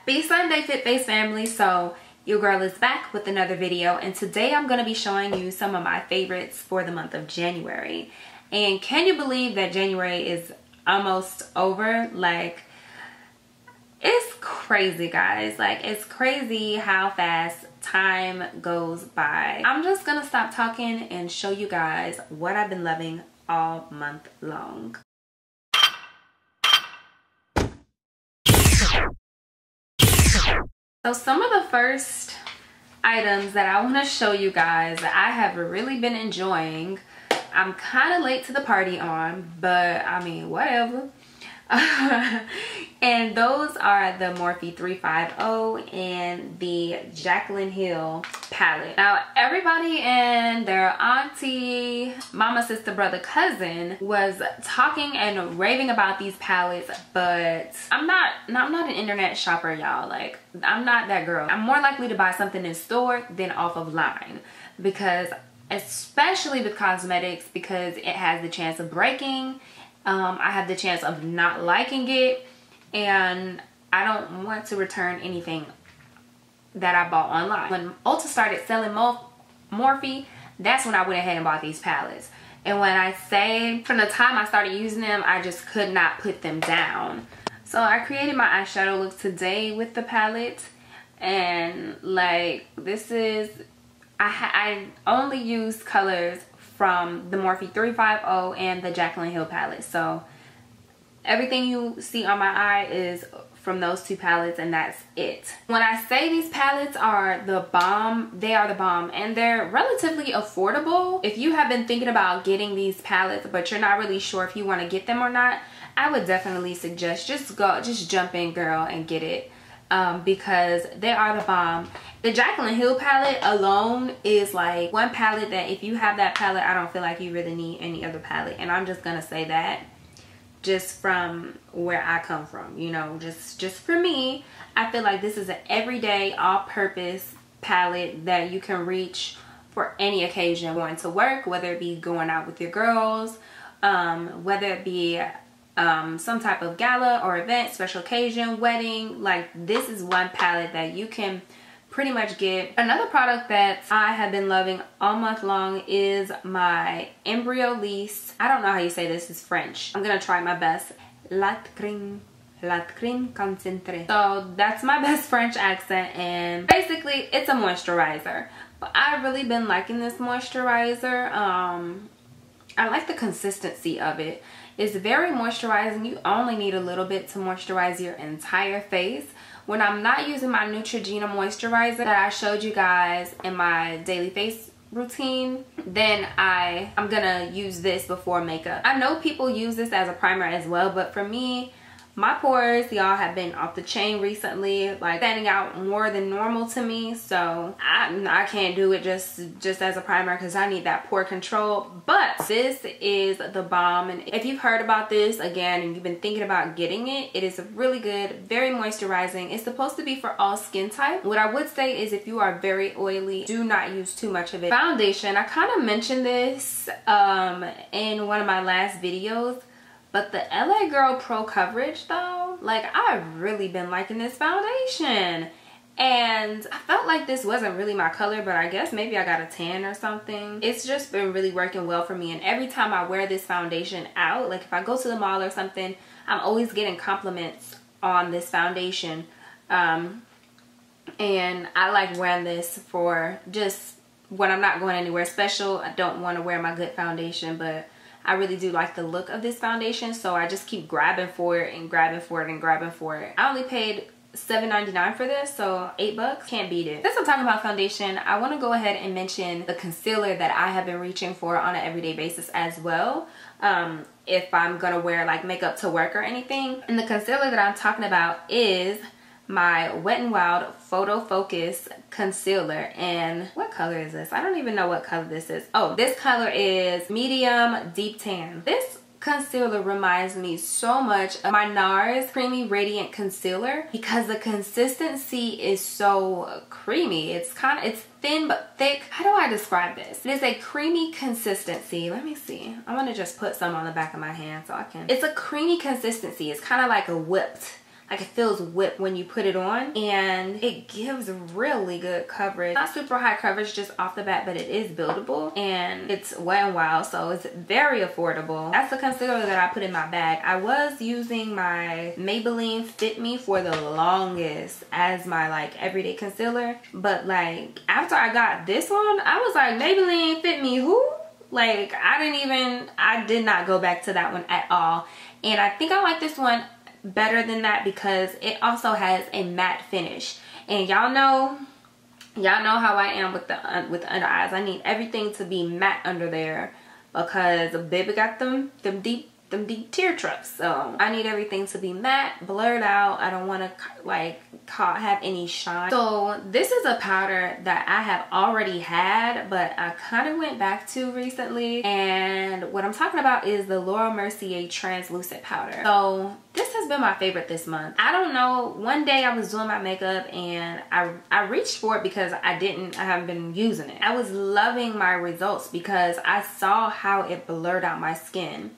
Happy Sunday, Fit Face family. So your girl is back with another video, and today I'm going to be showing you some of my favorites for the month of January. And can you believe that January is almost over? Like, it's crazy, guys. Like, it's crazy how fast time goes by. I'm just gonna stop talking and show you guys what I've been loving all month long. So some of the first items that I want to show you guys that I have really been enjoying, I'm kind of late to the party on, but I mean, whatever. And those are the Morphe 350 and the Jaclyn Hill palette. Now, everybody and their auntie, mama, sister, brother, cousin was talking and raving about these palettes, but I'm not an internet shopper, y'all. Like, I'm not that girl. I'm more likely to buy something in store than off of line, because especially with cosmetics, because it has the chance of breaking. I have the chance of not liking it, and I don't want to return anything that I bought online. When Ulta started selling Morphe, that's when I went ahead and bought these palettes. And when I say from the time I started using them, I just could not put them down. So I created my eyeshadow look today with the palette, and like, this is, I only used colors from the Morphe 350 and the Jaclyn Hill palette. So everything you see on my eye is from those two palettes, and that's it. When I say these palettes are the bomb, they are the bomb, and they're relatively affordable. If you have been thinking about getting these palettes but you're not really sure if you want to get them or not, I would definitely suggest just jump in, girl, and get it. Because they are the bomb. The Jaclyn Hill palette alone is like one palette that if you have that palette, I don't feel like you really need any other palette. And I'm just gonna say that just from where I come from, you know, just for me, I feel like this is an everyday all-purpose palette that you can reach for any occasion. Going to work, whether it be going out with your girls, whether it be some type of gala or event, special occasion, wedding. Like, this is one palette that you can pretty much get. Another product that I have been loving all month long is my Embryolisse, I don't know how you say this, it's French, I'm gonna try my best, La Crème Concentré. So that's my best French accent, and basically it's a moisturizer. But I've really been liking this moisturizer. I like the consistency of it. It's very moisturizing. You only need a little bit to moisturize your entire face. When I'm not using my Neutrogena moisturizer that I showed you guys in my daily face routine, then I'm gonna use this before makeup. I know people use this as a primer as well, but for me, my pores, y'all, have been off the chain recently, like standing out more than normal to me. So I can't do it just as a primer, because I need that pore control. But this is the bomb, and if you've heard about this again and you've been thinking about getting it, it is really good, very moisturizing. It's supposed to be for all skin type. What I would say is if you are very oily, do not use too much of it. Foundation, I kind of mentioned this in one of my last videos, but the LA Girl Pro Coverage, though, like, I've really been liking this foundation. And I felt like this wasn't really my color, but I guess maybe I got a tan or something. It's just been really working well for me. And every time I wear this foundation out, like if I go to the mall or something, I'm always getting compliments on this foundation. And I like wearing this for just when I'm not going anywhere special. I don't want to wear my good foundation, but I really do like the look of this foundation, so I just keep grabbing for it and grabbing for it and grabbing for it. I only paid $7.99 for this, so $8, can't beat it. Since I'm talking about foundation, I want to go ahead and mention the concealer that I have been reaching for on an everyday basis as well. If I'm gonna wear like makeup to work or anything. And the concealer that I'm talking about is my Wet n Wild Photo Focus concealer. And what color is this? I don't even know what color this is. Oh, this color is medium deep tan. This concealer reminds me so much of my NARS Creamy Radiant Concealer, because the consistency is so creamy. It's thin but thick. How do I describe this? It is a creamy consistency. Let me see. I'm gonna just put some on the back of my hand so I can. It's a creamy consistency. It's kind of like a whipped like it feels whipped when you put it on, and it gives really good coverage. Not super high coverage just off the bat, but it is buildable and it's Wet n Wild, so it's very affordable. That's the concealer that I put in my bag. I was using my Maybelline Fit Me for the longest as my like everyday concealer, but like after I got this one, I was like, Maybelline Fit Me who? Like I did not go back to that one at all. And I think I like this one better than that because it also has a matte finish. And y'all know how I am with the under eyes. I need everything to be matte under there because baby got them deep tear traps. So I need everything to be matte, blurred out. I don't want to like have any shine. So this is a powder that I have already had, but I kind of went back to recently, and what I'm talking about is the Laura Mercier translucent powder. So this has been my favorite this month. I don't know, one day I was doing my makeup and I reached for it because I haven't been using it. I was loving my results because I saw how it blurred out my skin.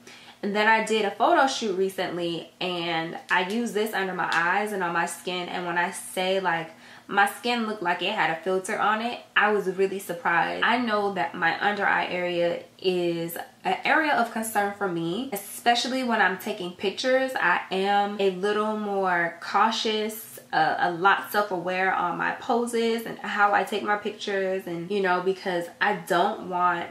And then I did a photo shoot recently and I used this under my eyes and on my skin, and when I say like my skin looked like it had a filter on it, I was really surprised. I know that my under eye area is an area of concern for me, especially when I'm taking pictures. I am a little more cautious, a lot self-aware on my poses and how I take my pictures, and you know, because I don't want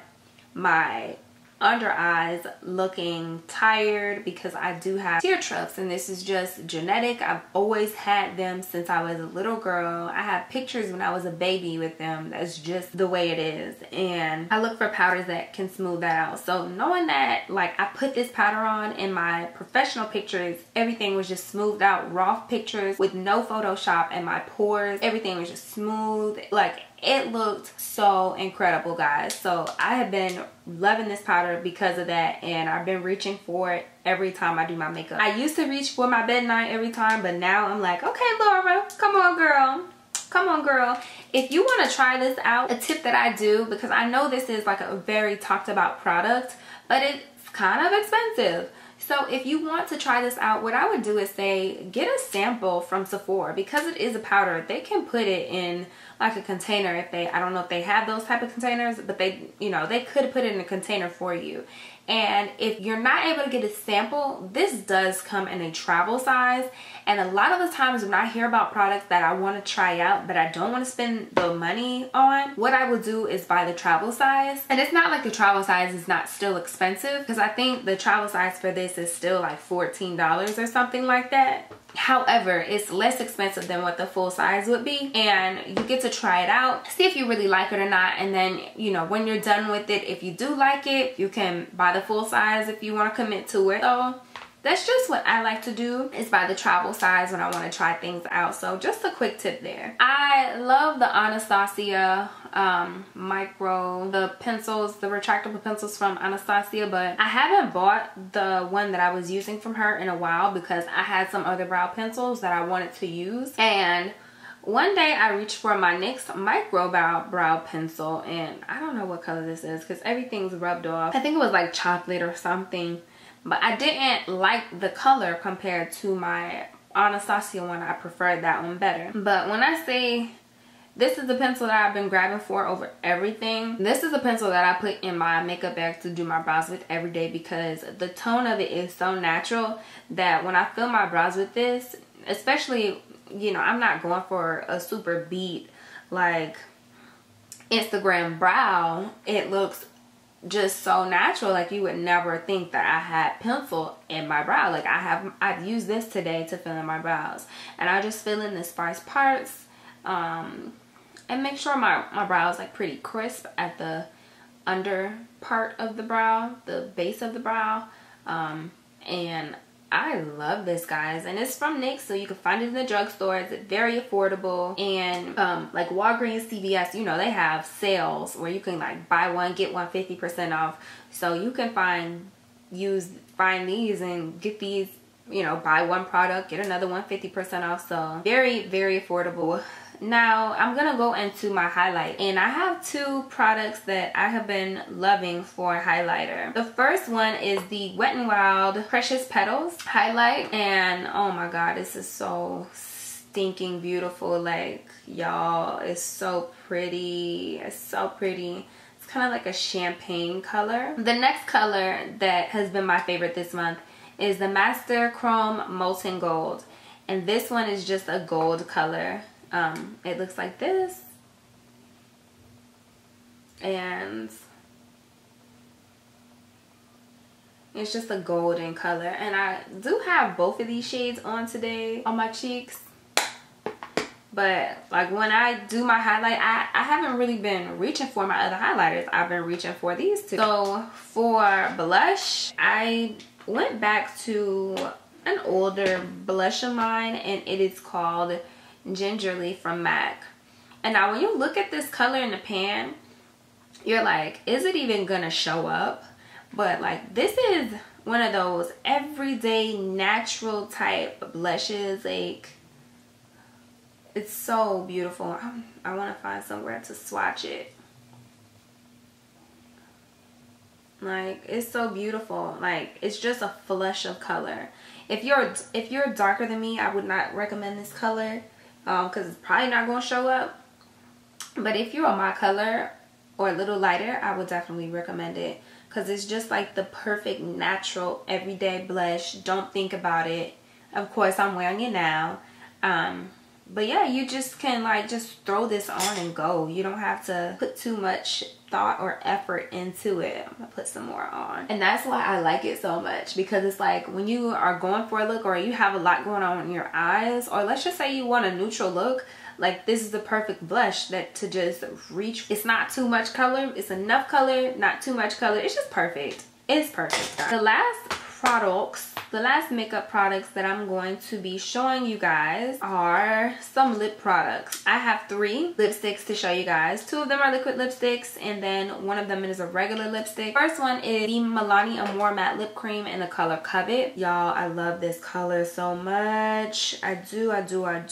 my under eyes looking tired because I do have tear troughs, and this is just genetic. I've always had them since I was a little girl. I have pictures when I was a baby with them. That's just the way it is, and I look for powders that can smooth that out. So knowing that, like, I put this powder on in my professional pictures, everything was just smoothed out, raw pictures with no Photoshop, and my pores, everything was just smooth. Like, it looked so incredible, guys. So I have been loving this powder because of that, and I've been reaching for it every time I do my makeup. I used to reach for my bed night every time, but now I'm like, okay, Laura, come on, girl. Come on, girl. If you want to try this out, a tip that I do, because I know this is like a very talked about product, but it's kind of expensive. So if you want to try this out, what I would do is say, get a sample from Sephora. Because it is a powder, they can put it in like a container if they, I don't know if they have those type of containers, but they, you know, they could put it in a container for you. And if you're not able to get a sample, this does come in a travel size. And a lot of the times when I hear about products that I want to try out but I don't want to spend the money on, what I will do is buy the travel size. And it's not like the travel size is not still expensive, because I think the travel size for this is still like $14 or something like that. However, it's less expensive than what the full size would be, and you get to try it out, see if you really like it or not, and then, you know, when you're done with it, if you do like it, you can buy the full size if you want to commit to it. So that's just what I like to do, is buy the travel size when I want to try things out. So just a quick tip there. I love the Anastasia the pencils, the retractable pencils from Anastasia, but I haven't bought the one that I was using from her in a while because I had some other brow pencils that I wanted to use. And one day I reached for my NYX micro brow pencil, and I don't know what color this is because everything's rubbed off. I think it was like chocolate or something. But I didn't like the color compared to my Anastasia one. I preferred that one better. But when I say this is the pencil that I've been grabbing for over everything, this is a pencil that I put in my makeup bag to do my brows with every day, because the tone of it is so natural that when I fill my brows with this, especially, you know, I'm not going for a super beat like Instagram brow, it looks just so natural. Like, you would never think that I had pencil in my brow. Like, I've used this today to fill in my brows, and I just fill in the sparse parts and make sure my brow is like pretty crisp at the under part of the brow, the base of the brow. And I love this, guys, and it's from NYX, so you can find it in the drugstore. It's very affordable, and like Walgreens, CVS, you know, they have sales where you can like buy one get one 50% off. So you can find these and get these, you know, buy one product get another one 50% off. So very, very affordable. now I'm gonna go into my highlight, and I have two products that I have been loving for highlighter. The first one is the Wet n Wild Precious Petals highlight, and oh my god, this is so stinking beautiful. Like, y'all, it's so pretty. It's so pretty. It's kind of like a champagne color. The next color that has been my favorite this month is the Master Chrome Molten Gold, and this one is just a gold color. It looks like this, and it's just a golden color, and I do have both of these shades on today on my cheeks, but like when I do my highlight, I haven't really been reaching for my other highlighters. I've been reaching for these two. So for blush, I went back to an older blush of mine, and it is called Gingerly from MAC. And now when you look at this color in the pan, you're like, is it even gonna show up? But like, this is one of those everyday natural type blushes. Like, it's so beautiful. I want to find somewhere to swatch it. Like, it's so beautiful. Like, it's just a flush of color. If you're darker than me, I would not recommend this color, because it's probably not going to show up. But if you're my color or a little lighter, I would definitely recommend it, because it's just like the perfect natural everyday blush. Don't think about it. Of course, I'm wearing it now. But yeah, you just can like just throw this on and go. You don't have to put too much thought or effort into it. I'm gonna put some more on, and that's why I like it so much, because it's like when you are going for a look, or you have a lot going on in your eyes, or let's just say you want a neutral look, like this is the perfect blush that to just reach. It's not too much color, it's enough color, not too much color. It's just perfect. It's perfect, guys. The last makeup products that I'm going to be showing you guys are some lip products. I have 3 lipsticks to show you guys. 2 of them are liquid lipsticks, and then one of them is a regular lipstick. First one is the Milani Amore Matte Lip Cream in the color Covet. Y'all, I love this color so much. I do.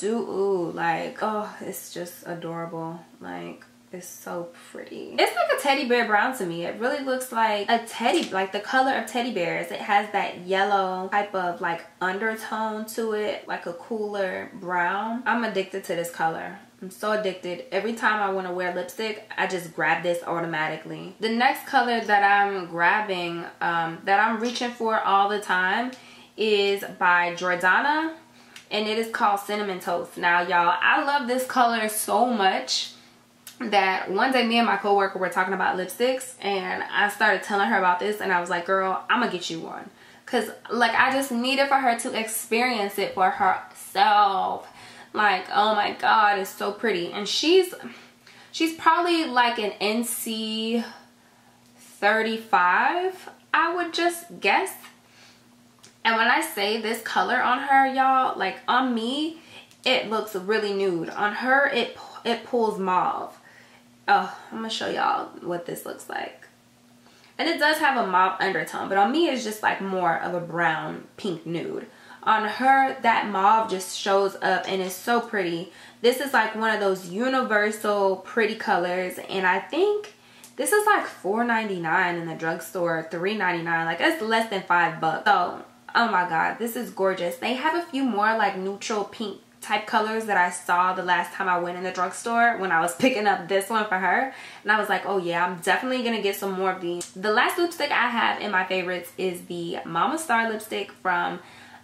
Ooh, like, oh, it's just adorable. Like, it's so pretty. It's like a teddy bear brown to me. It really looks like a teddy, like the color of teddy bears. It has that yellow type of like undertone to it, like a cooler brown. I'm addicted to this color. I'm so addicted. Every time I want to wear lipstick, I just grab this automatically. The next color that I'm grabbing, that I'm reaching for all the time, is by Jordana, and it is called Cinnamon Toast. Now, y'all, I love this color so much that one day me and my coworker were talking about lipsticks, and I started telling her about this, and I was like, girl, I'm gonna get you one, because like I just needed for her to experience it for herself. Like, oh my god, it's so pretty. And she's probably like an NC 35, I would just guess. And when I say this color on her, y'all, like on me it looks really nude. On her it pulls mauve. Oh, I'm gonna show y'all what this looks like. And it does have a mauve undertone, but on me it's just like more of a brown pink nude. On her, that mauve just shows up, and it's so pretty. This is like one of those universal pretty colors, and I think this is like $4.99 in the drugstore, $3.99. Like, it's less than $5. So, oh my god, this is gorgeous. They have a few more like neutral pink type colors that I saw the last time I went in the drugstore when I was picking up this one for her, and I was like, oh yeah, I'm definitely gonna get some more of these. The last lipstick I have in my favorites is the Mama Star lipstick from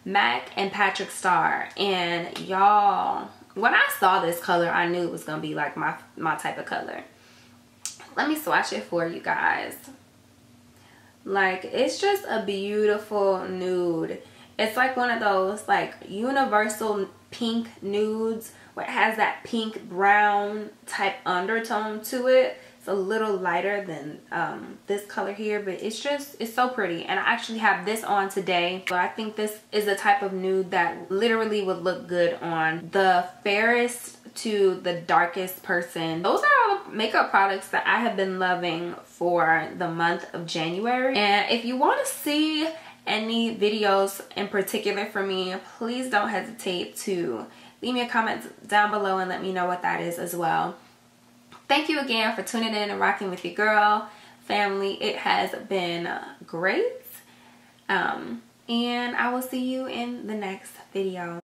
MAC and Patrick Star. And y'all, when I saw this color, I knew it was gonna be like my type of color. Let me swatch it for you guys. Like, it's just a beautiful nude. It's like one of those like universal pink nudes where it has that pink brown type undertone to it. It's a little lighter than this color here, but it's so pretty. And I actually have this on today, but I think this is the type of nude that literally would look good on the fairest to the darkest person. Those are all the makeup products that I have been loving for the month of January. And if you want to see any videos in particular for me, please don't hesitate to leave me a comment down below and let me know what that is as well. Thank you again for tuning in and rocking with your girl. Family, it has been great. And I will see you in the next video.